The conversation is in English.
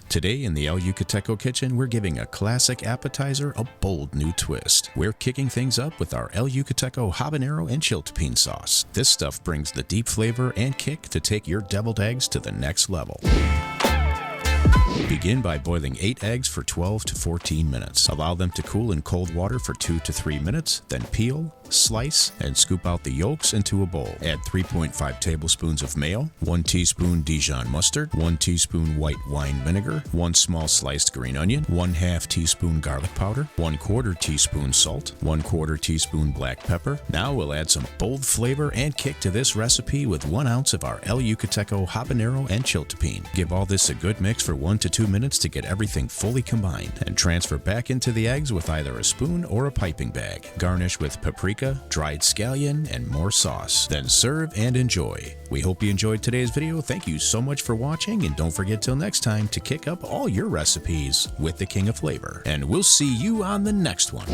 Today in the El Yucateco kitchen, we're giving a classic appetizer a bold new twist. We're kicking things up with our El Yucateco Habanero and Chiltepin sauce. This stuff brings the deep flavor and kick to take your deviled eggs to the next level. Begin by boiling 8 eggs for 12 to 14 minutes. Allow them to cool in cold water for 2 to 3 minutes, then peel, slice, and scoop out the yolks into a bowl. Add 3.5 tablespoons of mayo, 1 teaspoon Dijon mustard, 1 teaspoon white wine vinegar, 1 small sliced green onion, 1/2 teaspoon garlic powder, 1/4 teaspoon salt, 1/4 teaspoon black pepper. Now we'll add some bold flavor and kick to this recipe with 1 ounce of our El Yucateco Habanero and Chiltepin. Give all this a good mix for 1 to 2 minutes to get everything fully combined, and transfer back into the eggs with either a spoon or a piping bag. Garnish with paprika, dried scallion, and more sauce. Then serve and enjoy. We hope you enjoyed today's video. Thank you so much for watching, and don't forget till next time to kick up all your recipes with the King of Flavor. And we'll see you on the next one.